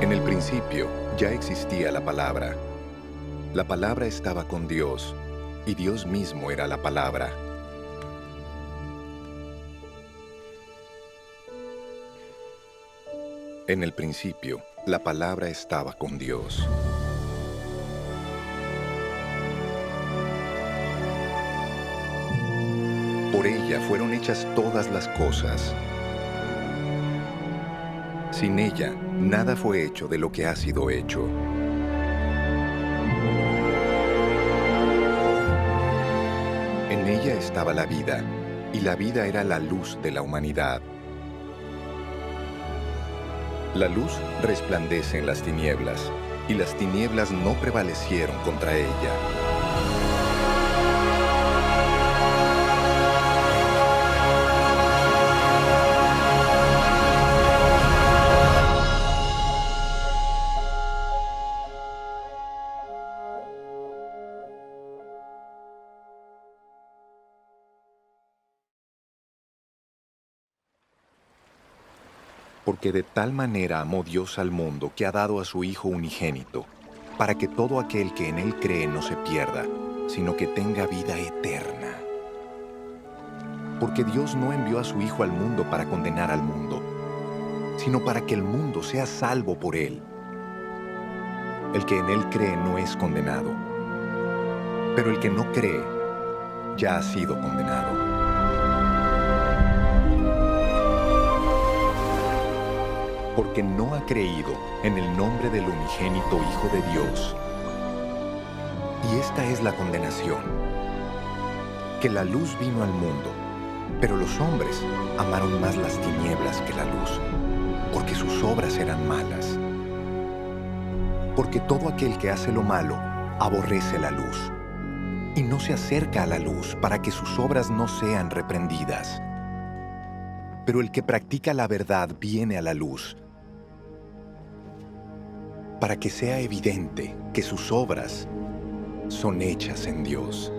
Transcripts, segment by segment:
En el principio ya existía la palabra. La palabra estaba con Dios, y Dios mismo era la palabra. En el principio, la palabra estaba con Dios. Por ella fueron hechas todas las cosas. Sin ella, nada fue hecho de lo que ha sido hecho. En ella estaba la vida, y la vida era la luz de la humanidad. La luz resplandece en las tinieblas, y las tinieblas no prevalecieron contra ella. Porque de tal manera amó Dios al mundo que ha dado a su Hijo unigénito, para que todo aquel que en Él cree no se pierda, sino que tenga vida eterna. Porque Dios no envió a su Hijo al mundo para condenar al mundo, sino para que el mundo sea salvo por Él. El que en Él cree no es condenado, pero el que no cree ya ha sido condenado. Porque no ha creído en el nombre del unigénito Hijo de Dios. Y esta es la condenación, que la luz vino al mundo, pero los hombres amaron más las tinieblas que la luz, porque sus obras eran malas. Porque todo aquel que hace lo malo aborrece la luz, y no se acerca a la luz para que sus obras no sean reprendidas. Pero el que practica la verdad viene a la luz, para que sea evidente que sus obras son hechas en Dios.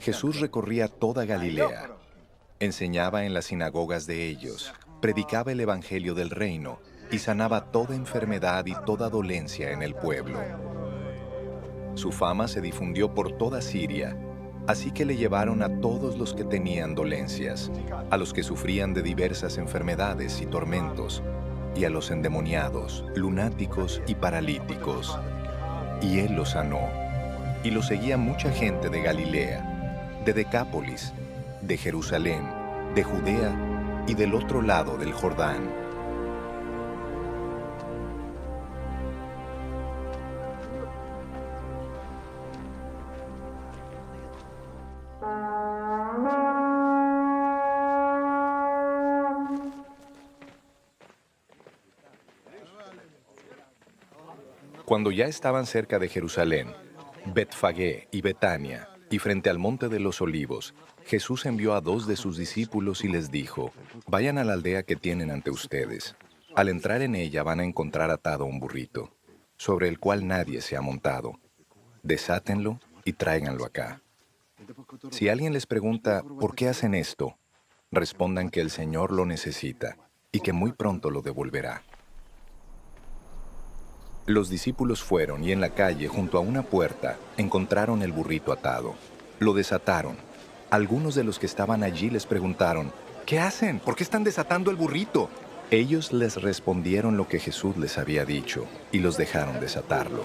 Jesús recorría toda Galilea, enseñaba en las sinagogas de ellos, predicaba el evangelio del reino y sanaba toda enfermedad y toda dolencia en el pueblo. Su fama se difundió por toda Siria, así que le llevaron a todos los que tenían dolencias, a los que sufrían de diversas enfermedades y tormentos, y a los endemoniados, lunáticos y paralíticos. Y él los sanó. Y lo seguía mucha gente de Galilea, de Decápolis, de Jerusalén, de Judea y del otro lado del Jordán. Cuando ya estaban cerca de Jerusalén, Betfagé y Betania, y frente al monte de los Olivos, Jesús envió a 2 de sus discípulos y les dijo: vayan a la aldea que tienen ante ustedes. Al entrar en ella van a encontrar atado un burrito, sobre el cual nadie se ha montado. Desátenlo y tráiganlo acá. Si alguien les pregunta ¿por qué hacen esto?, respondan que el Señor lo necesita y que muy pronto lo devolverá. Los discípulos fueron y en la calle, junto a una puerta, encontraron el burrito atado. Lo desataron. Algunos de los que estaban allí les preguntaron: ¿qué hacen? ¿Por qué están desatando el burrito? Ellos les respondieron lo que Jesús les había dicho y los dejaron desatarlo.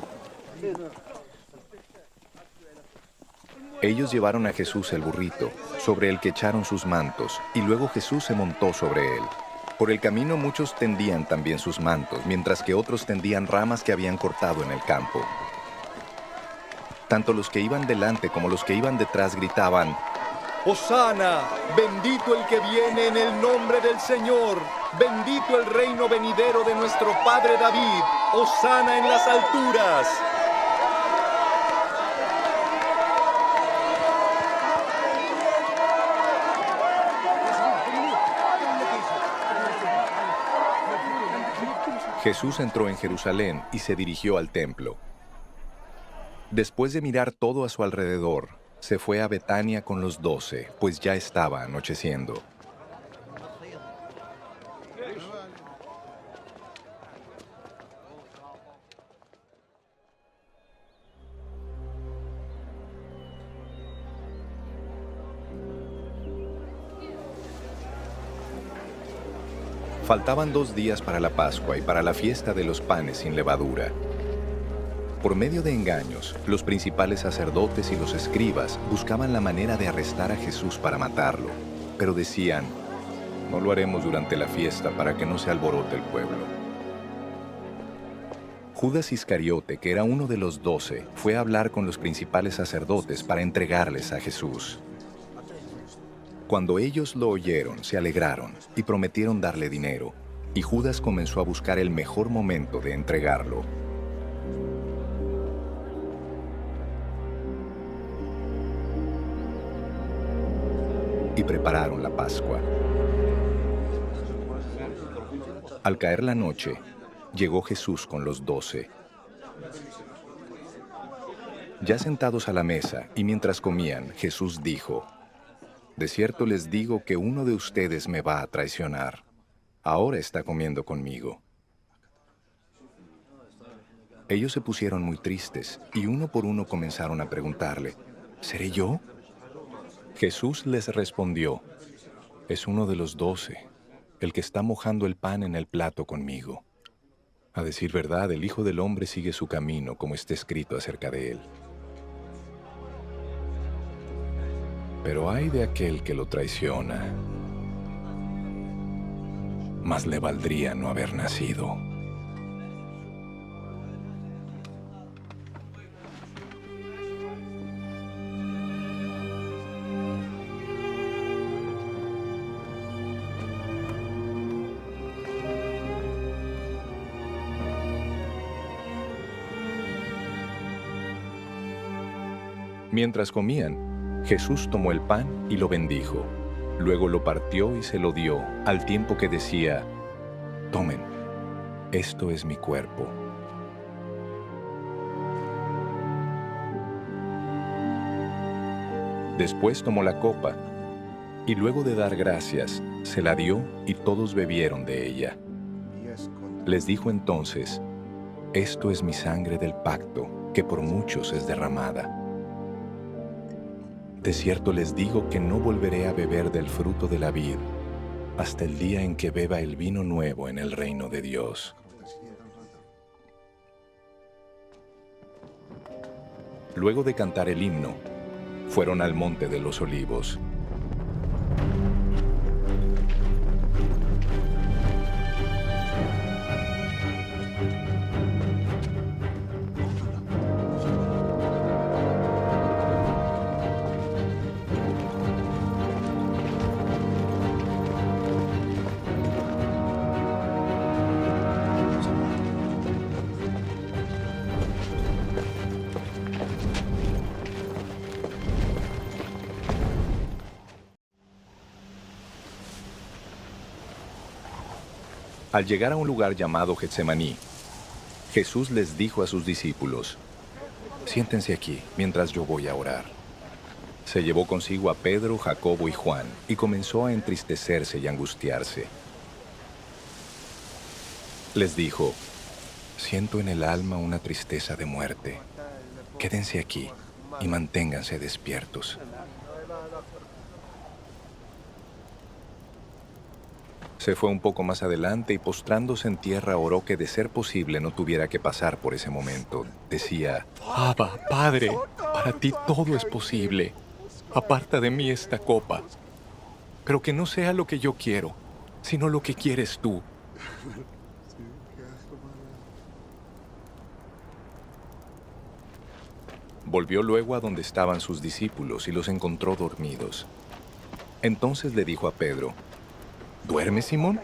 Ellos llevaron a Jesús el burrito, sobre el que echaron sus mantos, y luego Jesús se montó sobre él. Por el camino muchos tendían también sus mantos, mientras que otros tendían ramas que habían cortado en el campo. Tanto los que iban delante como los que iban detrás gritaban: ¡Hosana! ¡Bendito el que viene en el nombre del Señor! ¡Bendito el reino venidero de nuestro padre David! ¡Hosana en las alturas! Jesús entró en Jerusalén y se dirigió al templo. Después de mirar todo a su alrededor, se fue a Betania con los 12, pues ya estaba anocheciendo. Faltaban 2 días para la Pascua y para la fiesta de los panes sin levadura. Por medio de engaños, los principales sacerdotes y los escribas buscaban la manera de arrestar a Jesús para matarlo, pero decían, no lo haremos durante la fiesta para que no se alborote el pueblo. Judas Iscariote, que era uno de los 12, fue a hablar con los principales sacerdotes para entregarles a Jesús. Cuando ellos lo oyeron, se alegraron y prometieron darle dinero, y Judas comenzó a buscar el mejor momento de entregarlo. Y prepararon la Pascua. Al caer la noche, llegó Jesús con los 12. Ya sentados a la mesa y mientras comían, Jesús dijo, de cierto les digo que uno de ustedes me va a traicionar. Ahora está comiendo conmigo. Ellos se pusieron muy tristes y uno por uno comenzaron a preguntarle, ¿seré yo? Jesús les respondió, es uno de los 12, el que está mojando el pan en el plato conmigo. A decir verdad, el Hijo del Hombre sigue su camino como está escrito acerca de él. Pero ay de aquel que lo traiciona. Más le valdría no haber nacido. Mientras comían, Jesús tomó el pan y lo bendijo. Luego lo partió y se lo dio, al tiempo que decía, tomen, esto es mi cuerpo. Después tomó la copa, y luego de dar gracias, se la dio y todos bebieron de ella. Les dijo entonces, esto es mi sangre del pacto, que por muchos es derramada. De cierto les digo que no volveré a beber del fruto de la vid hasta el día en que beba el vino nuevo en el reino de Dios. Luego de cantar el himno, fueron al monte de los Olivos. Al llegar a un lugar llamado Getsemaní, Jesús les dijo a sus discípulos, siéntense aquí mientras yo voy a orar. Se llevó consigo a Pedro, Jacobo y Juan y comenzó a entristecerse y angustiarse. Les dijo, siento en el alma una tristeza de muerte. Quédense aquí y manténganse despiertos. Se fue un poco más adelante y postrándose en tierra oró que de ser posible no tuviera que pasar por ese momento. Decía, Abba, Padre, para ti todo es posible. Aparta de mí esta copa. Pero que no sea lo que yo quiero, sino lo que quieres tú. Volvió luego a donde estaban sus discípulos y los encontró dormidos. Entonces le dijo a Pedro, ¿duermes, Simón?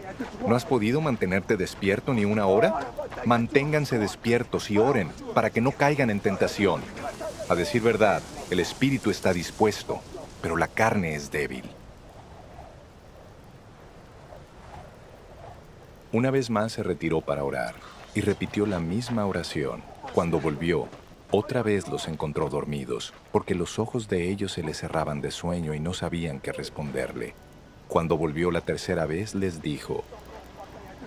¿No has podido mantenerte despierto ni una hora? Manténganse despiertos y oren para que no caigan en tentación. A decir verdad, el espíritu está dispuesto, pero la carne es débil. Una vez más se retiró para orar y repitió la misma oración. Cuando volvió, Otra vez los encontró dormidos, porque los ojos de ellos se les cerraban de sueño y no sabían qué responderle. Cuando volvió la tercera vez, les dijo: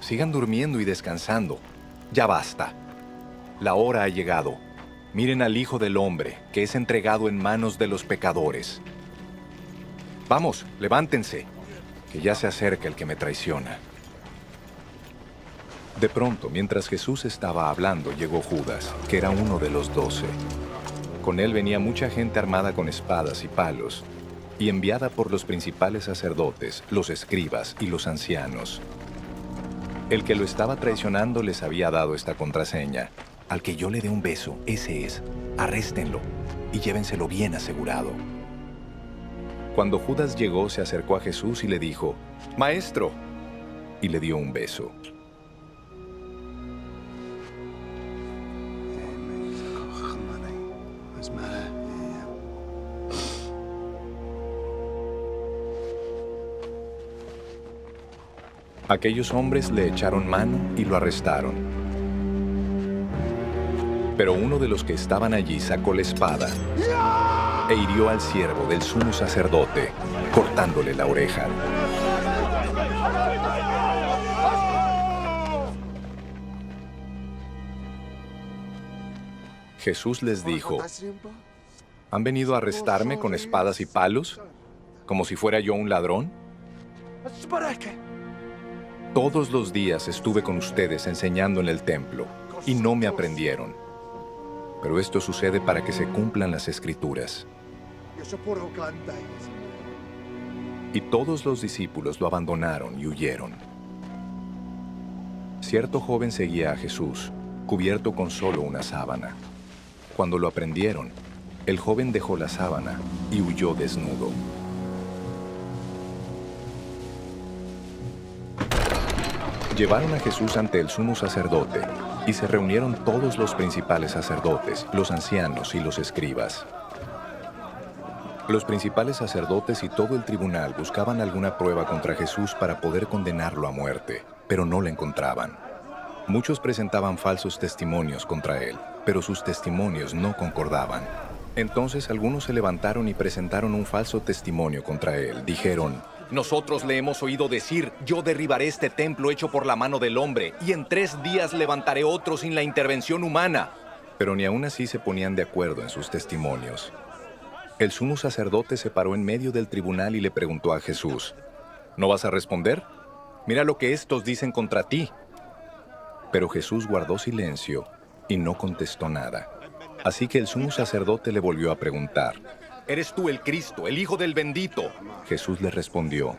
«Sigan durmiendo y descansando. Ya basta. La hora ha llegado. Miren al Hijo del Hombre, que es entregado en manos de los pecadores. Vamos, levántense, que ya se acerca el que me traiciona». De pronto, mientras Jesús estaba hablando, llegó Judas, que era uno de los 12. Con él venía mucha gente armada con espadas y palos, y enviada por los principales sacerdotes, los escribas y los ancianos. El que lo estaba traicionando les había dado esta contraseña: «Al que yo le dé un beso, ese es. Arréstenlo y llévenselo bien asegurado». Cuando Judas llegó, se acercó a Jesús y le dijo: «Maestro», y le dio un beso. Aquellos hombres le echaron mano y lo arrestaron. Pero uno de los que estaban allí sacó la espada e hirió al siervo del sumo sacerdote, cortándole la oreja. Jesús les dijo: ¿Han venido a arrestarme con espadas y palos, como si fuera yo un ladrón? Todos los días estuve con ustedes enseñando en el templo, y no me aprendieron. Pero esto sucede para que se cumplan las Escrituras. Y todos los discípulos lo abandonaron y huyeron. Cierto joven seguía a Jesús, cubierto con solo una sábana. Cuando lo aprendieron, el joven dejó la sábana y huyó desnudo. Llevaron a Jesús ante el sumo sacerdote, y se reunieron todos los principales sacerdotes, los ancianos y los escribas. Los principales sacerdotes y todo el tribunal buscaban alguna prueba contra Jesús para poder condenarlo a muerte, pero no la encontraban. Muchos presentaban falsos testimonios contra él, pero sus testimonios no concordaban. Entonces algunos se levantaron y presentaron un falso testimonio contra él. Dijeron: «Nosotros le hemos oído decir: yo derribaré este templo hecho por la mano del hombre, y en 3 días levantaré otro sin la intervención humana». Pero ni aún así se ponían de acuerdo en sus testimonios. El sumo sacerdote se paró en medio del tribunal y le preguntó a Jesús: «¿No vas a responder? Mira lo que estos dicen contra ti». Pero Jesús guardó silencio y no contestó nada. Así que el sumo sacerdote le volvió a preguntar: «¿Eres tú el Cristo, el Hijo del Bendito?». Jesús le respondió: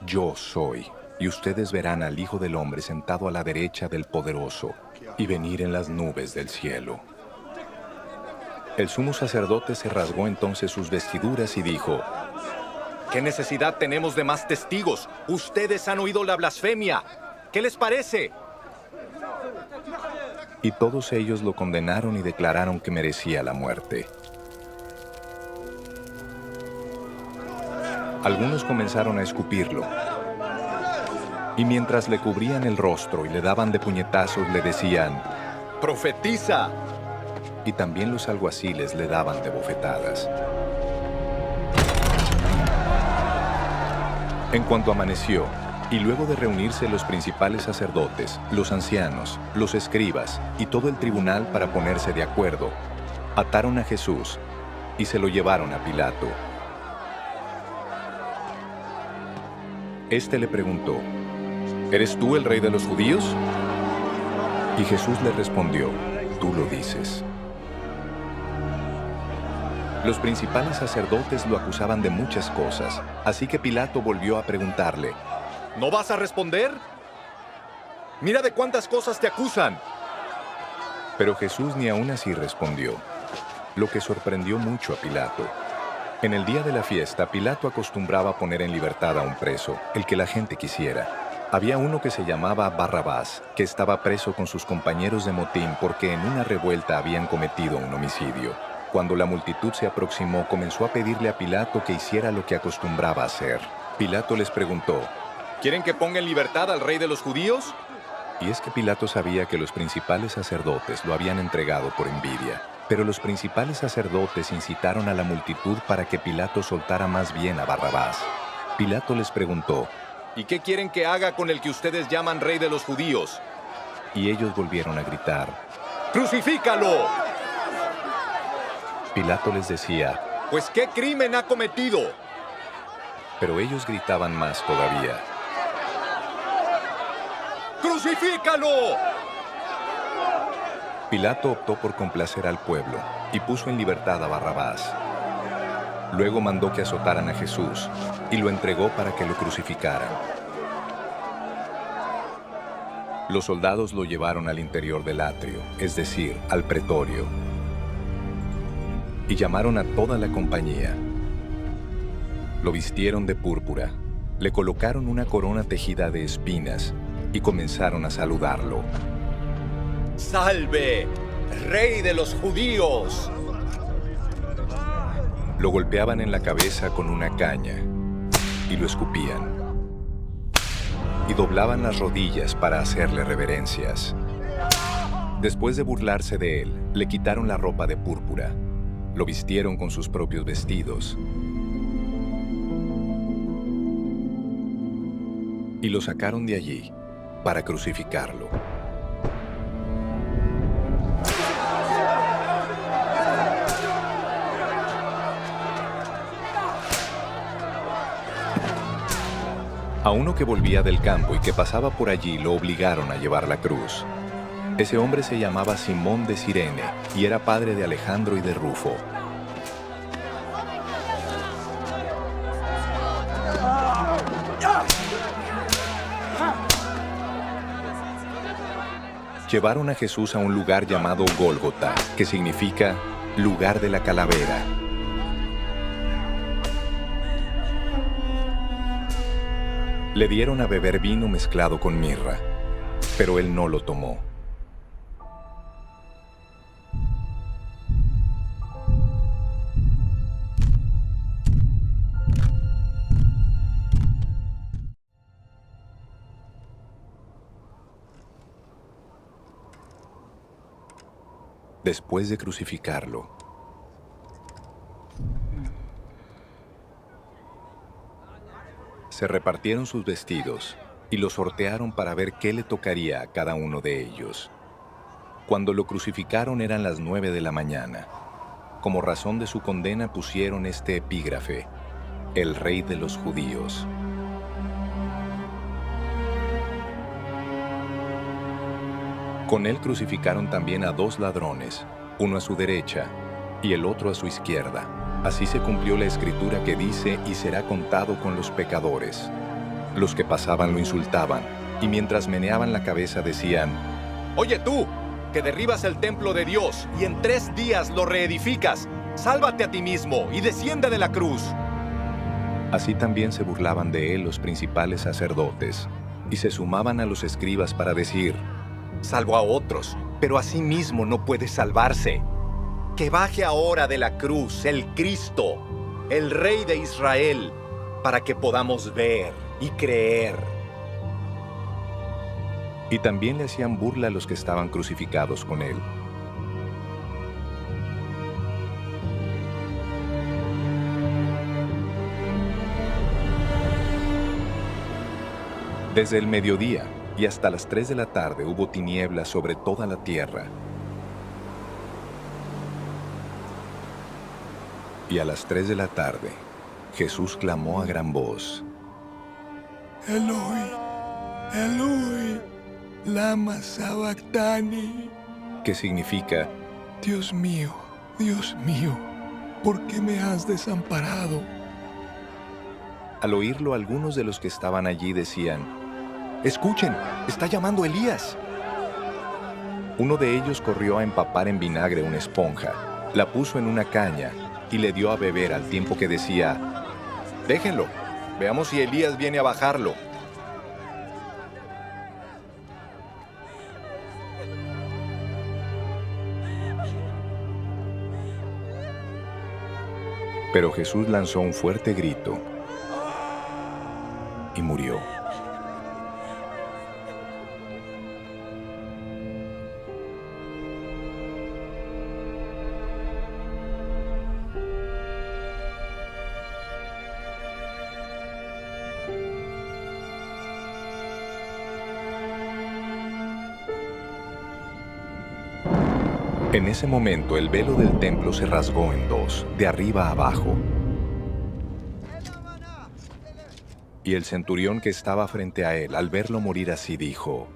«Yo soy, y ustedes verán al Hijo del Hombre sentado a la derecha del Poderoso y venir en las nubes del cielo». El sumo sacerdote se rasgó entonces sus vestiduras y dijo: «¿Qué necesidad tenemos de más testigos? Ustedes han oído la blasfemia. ¿Qué les parece?». Y todos ellos lo condenaron y declararon que merecía la muerte. Algunos comenzaron a escupirlo, y mientras le cubrían el rostro y le daban de puñetazos, le decían: «¡Profetiza!». Y también los alguaciles le daban de bofetadas. En cuanto amaneció, y luego de reunirse los principales sacerdotes, los ancianos, los escribas y todo el tribunal para ponerse de acuerdo, ataron a Jesús y se lo llevaron a Pilato. Este le preguntó: «¿Eres tú el rey de los judíos?». Y Jesús le respondió: «Tú lo dices». Los principales sacerdotes lo acusaban de muchas cosas, así que Pilato volvió a preguntarle: «¿No vas a responder? Mira de cuántas cosas te acusan». Pero Jesús ni aún así respondió, lo que sorprendió mucho a Pilato. En el día de la fiesta, Pilato acostumbraba poner en libertad a un preso, el que la gente quisiera. Había uno que se llamaba Barrabás, que estaba preso con sus compañeros de motín porque en una revuelta habían cometido un homicidio. Cuando la multitud se aproximó, comenzó a pedirle a Pilato que hiciera lo que acostumbraba hacer. Pilato les preguntó: «¿Quieren que ponga en libertad al rey de los judíos?». Y es que Pilato sabía que los principales sacerdotes lo habían entregado por envidia. Pero los principales sacerdotes incitaron a la multitud para que Pilato soltara más bien a Barrabás. Pilato les preguntó, ¿y qué quieren que haga con el que ustedes llaman rey de los judíos? Y ellos volvieron a gritar, ¡crucifícalo! Pilato les decía, ¿pues qué crimen ha cometido? Pero ellos gritaban más todavía, ¡crucifícalo! Pilato optó por complacer al pueblo y puso en libertad a Barrabás. Luego mandó que azotaran a Jesús y lo entregó para que lo crucificaran. Los soldados lo llevaron al interior del atrio, es decir, al pretorio, y llamaron a toda la compañía. Lo vistieron de púrpura, le colocaron una corona tejida de espinas y comenzaron a saludarlo. ¡Salve, rey de los judíos! Lo golpeaban en la cabeza con una caña y lo escupían. Y doblaban las rodillas para hacerle reverencias. Después de burlarse de él, le quitaron la ropa de púrpura. Lo vistieron con sus propios vestidos. Y lo sacaron de allí para crucificarlo. A uno que volvía del campo y que pasaba por allí lo obligaron a llevar la cruz. Ese hombre se llamaba Simón de Cirene y era padre de Alejandro y de Rufo. Llevaron a Jesús a un lugar llamado Gólgota, que significa lugar de la calavera. Le dieron a beber vino mezclado con mirra, pero él no lo tomó. Después de crucificarlo, se repartieron sus vestidos y los sortearon para ver qué le tocaría a cada uno de ellos. Cuando lo crucificaron eran las 9 de la mañana. Como razón de su condena pusieron este epígrafe: el rey de los judíos. Con él crucificaron también a 2 ladrones, uno a su derecha y el otro a su izquierda. Así se cumplió la escritura que dice: y será contado con los pecadores. Los que pasaban lo insultaban, y mientras meneaban la cabeza decían: «Oye tú, que derribas el templo de Dios y en 3 días lo reedificas, sálvate a ti mismo y desciende de la cruz». Así también se burlaban de él los principales sacerdotes, y se sumaban a los escribas para decir: «Salvó a otros, pero a sí mismo no puede salvarse. Que baje ahora de la cruz el Cristo, el Rey de Israel, para que podamos ver y creer». Y también le hacían burla a los que estaban crucificados con él. Desde el mediodía y hasta las 3 de la tarde hubo tinieblas sobre toda la tierra. Y a las 3 de la tarde, Jesús clamó a gran voz: «Eloi, Eloi, lama sabactani», que significa: Dios mío, ¿por qué me has desamparado? Al oírlo, algunos de los que estaban allí decían: «Escuchen, está llamando Elías». Uno de ellos corrió a empapar en vinagre una esponja, la puso en una caña y le dio a beber al tiempo que decía: «Déjenlo, veamos si Elías viene a bajarlo». Pero Jesús lanzó un fuerte grito y murió. En ese momento el velo del templo se rasgó en dos, de arriba a abajo. Y el centurión que estaba frente a él, al verlo morir así, dijo: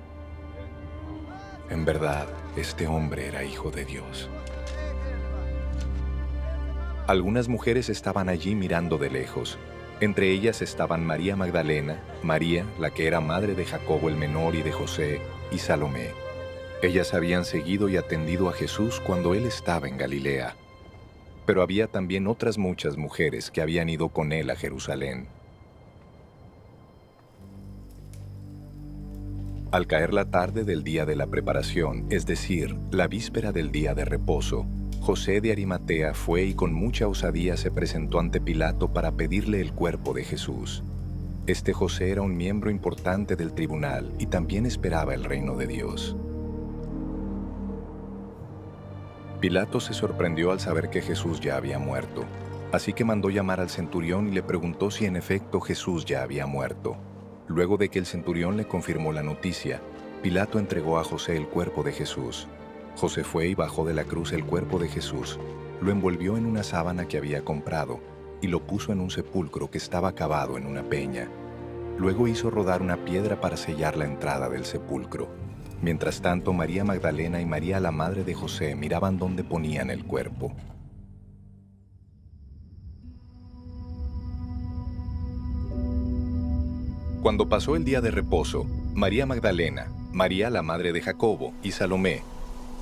en verdad, este hombre era hijo de Dios. Algunas mujeres estaban allí mirando de lejos. Entre ellas estaban María Magdalena, María, la que era madre de Jacobo el menor y de José, y Salomé. Ellas habían seguido y atendido a Jesús cuando él estaba en Galilea. Pero había también otras muchas mujeres que habían ido con él a Jerusalén. Al caer la tarde del día de la preparación, es decir, la víspera del día de reposo, José de Arimatea fue y con mucha osadía se presentó ante Pilato para pedirle el cuerpo de Jesús. Este José era un miembro importante del tribunal y también esperaba el reino de Dios. Pilato se sorprendió al saber que Jesús ya había muerto, así que mandó llamar al centurión y le preguntó si en efecto Jesús ya había muerto. Luego de que el centurión le confirmó la noticia, Pilato entregó a José el cuerpo de Jesús. José fue y bajó de la cruz el cuerpo de Jesús, lo envolvió en una sábana que había comprado y lo puso en un sepulcro que estaba cavado en una peña. Luego hizo rodar una piedra para sellar la entrada del sepulcro. Mientras tanto, María Magdalena y María, la madre de José, miraban dónde ponían el cuerpo. Cuando pasó el día de reposo, María Magdalena, María, la madre de Jacobo, y Salomé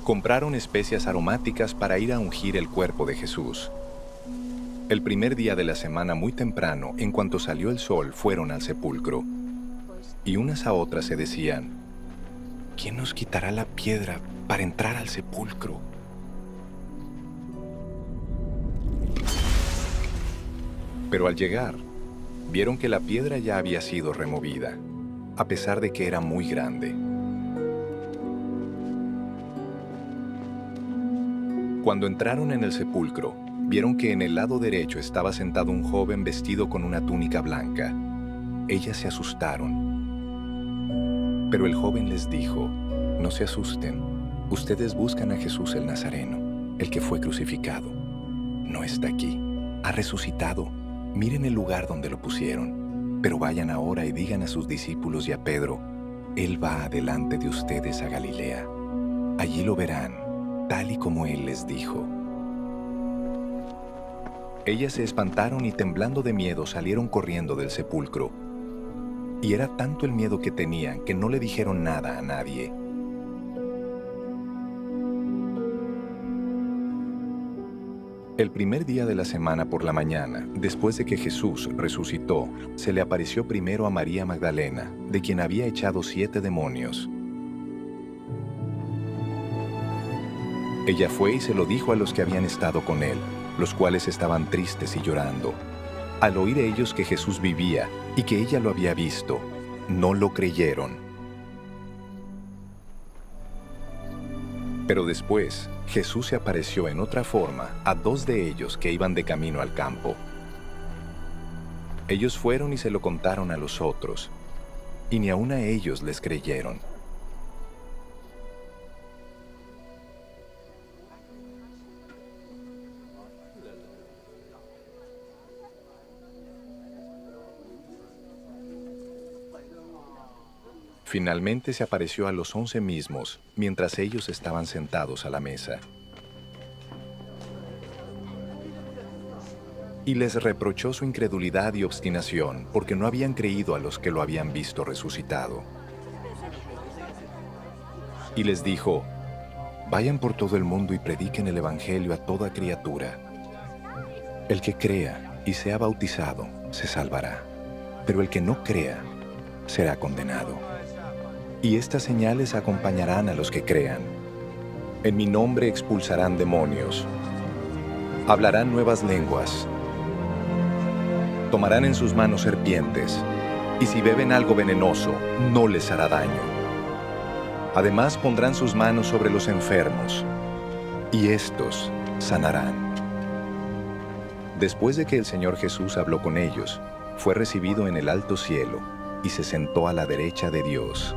compraron especias aromáticas para ir a ungir el cuerpo de Jesús. El primer día de la semana, muy temprano, en cuanto salió el sol, fueron al sepulcro. Y unas a otras se decían: ¿quién nos quitará la piedra para entrar al sepulcro? Pero al llegar, vieron que la piedra ya había sido removida, a pesar de que era muy grande. Cuando entraron en el sepulcro, vieron que en el lado derecho estaba sentado un joven vestido con una túnica blanca. Ellas se asustaron. Pero el joven les dijo: no se asusten, ustedes buscan a Jesús el Nazareno, el que fue crucificado. No está aquí, ha resucitado. Miren el lugar donde lo pusieron, pero vayan ahora y digan a sus discípulos y a Pedro: Él va adelante de ustedes a Galilea. Allí lo verán, tal y como Él les dijo. Ellas se espantaron y temblando de miedo salieron corriendo del sepulcro. Y era tanto el miedo que tenían que no le dijeron nada a nadie. El primer día de la semana por la mañana, después de que Jesús resucitó, se le apareció primero a María Magdalena, de quien había echado 7 demonios. Ella fue y se lo dijo a los que habían estado con él, los cuales estaban tristes y llorando. Al oír ellos que Jesús vivía y que ella lo había visto, no lo creyeron. Pero después, Jesús se apareció en otra forma a 2 de ellos que iban de camino al campo. Ellos fueron y se lo contaron a los otros, y ni aun a ellos les creyeron. Finalmente se apareció a los 11 mismos, mientras ellos estaban sentados a la mesa. Y les reprochó su incredulidad y obstinación, porque no habían creído a los que lo habían visto resucitado. Y les dijo: vayan por todo el mundo y prediquen el Evangelio a toda criatura. El que crea y sea bautizado se salvará, pero el que no crea será condenado. Y estas señales acompañarán a los que crean. En mi nombre expulsarán demonios. Hablarán nuevas lenguas. Tomarán en sus manos serpientes. Y si beben algo venenoso, no les hará daño. Además pondrán sus manos sobre los enfermos. Y estos sanarán. Después de que el Señor Jesús habló con ellos, fue recibido en el alto cielo y se sentó a la derecha de Dios.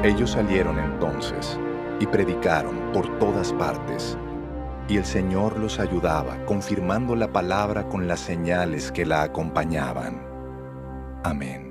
Ellos salieron entonces y predicaron por todas partes, y el Señor los ayudaba, confirmando la palabra con las señales que la acompañaban. Amén.